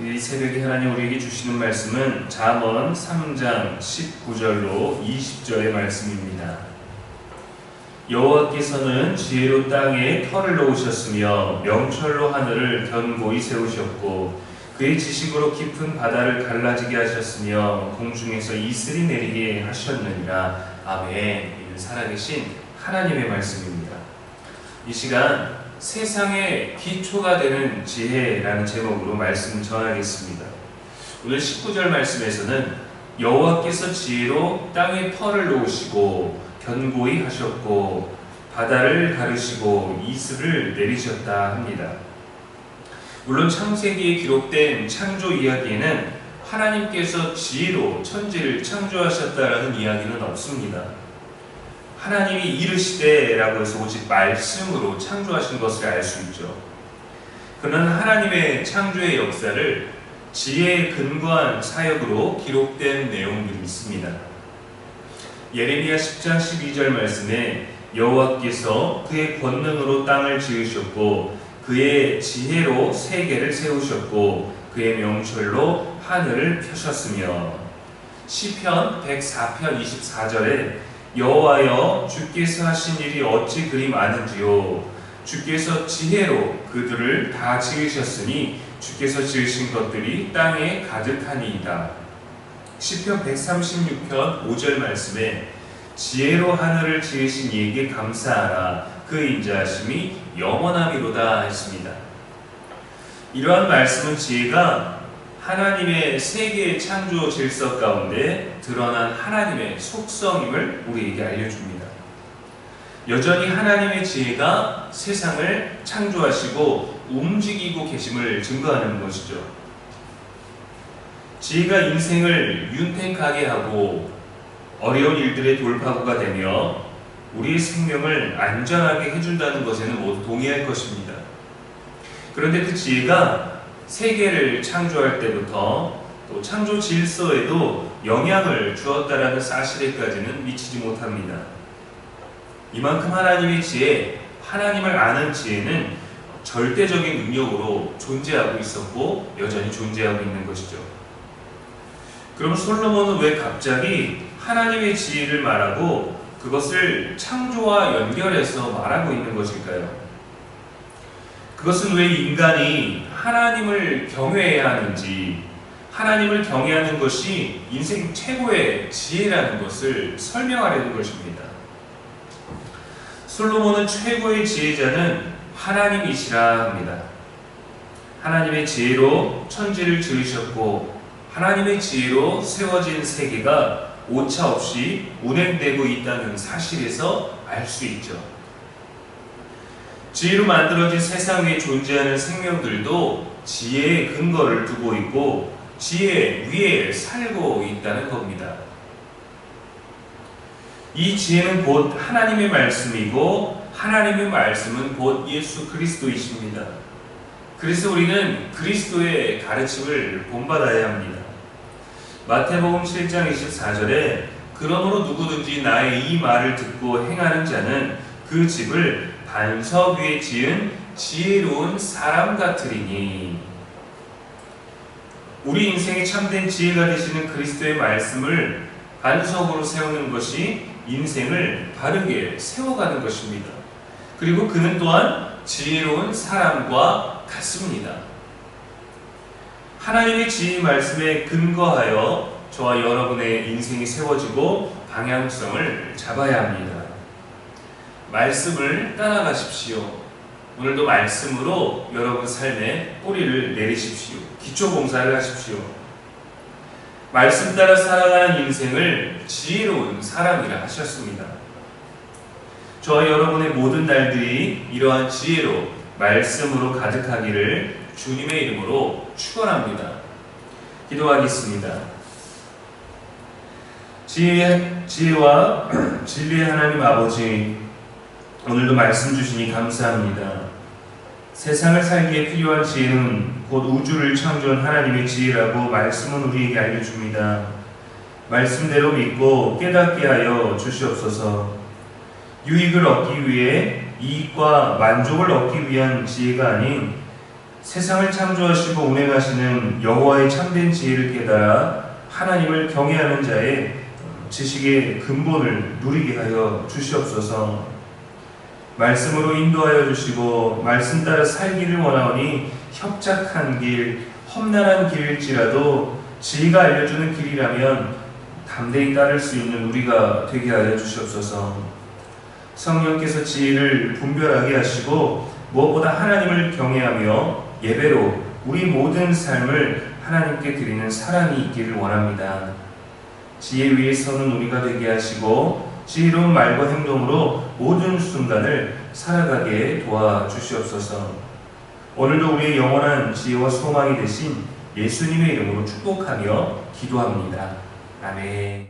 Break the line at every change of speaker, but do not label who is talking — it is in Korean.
이 새벽에 하나님 우리에게 주시는 말씀은 잠언 3장 19절로 20절의 말씀입니다. 여호와께서는 지혜로 땅에 터를 놓으셨으며 명철로 하늘을 견고히 세우셨고 그의 지식으로 깊은 바다를 갈라지게 하셨으며 공중에서 이슬이 내리게 하셨느니라. 아멘. 이는 살아계신 하나님의 말씀입니다. 이 시간 세상의 기초가 되는 지혜라는 제목으로 말씀 전하겠습니다. 오늘 19절 말씀에서는 여호와께서 지혜로 땅에 터를 놓으시고 견고히 하셨고 바다를 가르시고 이슬을 내리셨다 합니다. 물론 창세기에 기록된 창조 이야기에는 하나님께서 지혜로 천지를 창조하셨다라는 이야기는 없습니다. 하나님이 이르시되라고 해서 오직 말씀으로 창조하신 것을 알 수 있죠. 그러나 하나님의 창조의 역사를 지혜에 근거한 사역으로 기록된 내용들이 있습니다. 예레미야 10장 12절 말씀에 여호와께서 그의 권능으로 땅을 지으셨고 그의 지혜로 세계를 세우셨고 그의 명철로 하늘을 펴셨으며, 시편 104편 24절에 여호와여 주께서 하신 일이 어찌 그리 많은지요 주께서 지혜로 그들을 다 지으셨으니 주께서 지으신 것들이 땅에 가득하니이다. 시편 136편 5절 말씀에 지혜로 하늘을 지으신 이에게 감사하라 그 인자하심이 영원하미로다 했습니다. 이러한 말씀은 지혜가 하나님의 세계의 창조 질서 가운데 드러난 하나님의 속성임을 우리에게 알려줍니다. 여전히 하나님의 지혜가 세상을 창조하시고 움직이고 계심을 증거하는 것이죠. 지혜가 인생을 윤택하게 하고 어려운 일들의 돌파구가 되며 우리의 생명을 안전하게 해준다는 것에는 모두 동의할 것입니다. 그런데 그 지혜가 세계를 창조할 때부터 또 창조 질서에도 영향을 주었다라는 사실에까지는 미치지 못합니다. 이만큼 하나님의 지혜, 하나님을 아는 지혜는 절대적인 능력으로 존재하고 있었고 여전히 존재하고 있는 것이죠. 그럼 솔로몬은 왜 갑자기 하나님의 지혜를 말하고 그것을 창조와 연결해서 말하고 있는 것일까요? 그것은 왜 인간이 하나님을 경외해야 하는지, 하나님을 경외하는 것이 인생 최고의 지혜라는 것을 설명하려는 것입니다. 솔로몬은 최고의 지혜자는 하나님이시라 합니다. 하나님의 지혜로 천지를 지으셨고 하나님의 지혜로 세워진 세계가 오차 없이 운행되고 있다는 사실에서 알 수 있죠. 지혜로 만들어진 세상 위에 존재하는 생명들도 지혜의 근거를 두고 있고 지혜 위에 살고 있다는 겁니다. 이 지혜는 곧 하나님의 말씀이고 하나님의 말씀은 곧 예수 그리스도이십니다. 그래서 우리는 그리스도의 가르침을 본받아야 합니다. 마태복음 7장 24절에 그러므로 누구든지 나의 이 말을 듣고 행하는 자는 그 집을 반석 위에 지은 지혜로운 사람 같으리니. 우리 인생에 참된 지혜가 되시는 그리스도의 말씀을 반석으로 세우는 것이 인생을 바르게 세워가는 것입니다. 그리고 그는 또한 지혜로운 사람과 같습니다. 하나님의 지혜 말씀에 근거하여 저와 여러분의 인생이 세워지고 방향성을 잡아야 합니다. 말씀을 따라가십시오. 오늘도 말씀으로 여러분 삶에 뿌리를 내리십시오. 기초 봉사를 하십시오. 말씀 따라 살아가는 인생을 지혜로운 사람이라 하셨습니다. 저와 여러분의 모든 날들이 이러한 지혜로 말씀으로 가득하기를 주님의 이름으로 축원합니다. 기도하겠습니다. 지혜와 진리의 하나님 아버지, 오늘도 말씀 주시니 감사합니다. 세상을 살기에 필요한 지혜는 곧 우주를 창조한 하나님의 지혜라고 말씀은 우리에게 알려줍니다. 말씀대로 믿고 깨닫게 하여 주시옵소서. 유익을 얻기 위해 이익과 만족을 얻기 위한 지혜가 아닌 세상을 창조하시고 운행하시는 여호와의 참된 지혜를 깨달아 하나님을 경외하는 자의 지식의 근본을 누리게 하여 주시옵소서. 말씀으로 인도하여 주시고 말씀 따라 살기를 원하오니 협착한 길, 험난한 길일지라도 지혜가 알려주는 길이라면 담대히 따를 수 있는 우리가 되게 하여 주시옵소서. 성령께서 지혜를 분별하게 하시고 무엇보다 하나님을 경외하며 예배로 우리 모든 삶을 하나님께 드리는 사랑이 있기를 원합니다. 지혜 위에 서는 우리가 되게 하시고 지혜로운 말과 행동으로 모든 순간을 살아가게 도와주시옵소서. 오늘도 우리의 영원한 지혜와 소망이 되신 예수님의 이름으로 축복하며 기도합니다. 아멘.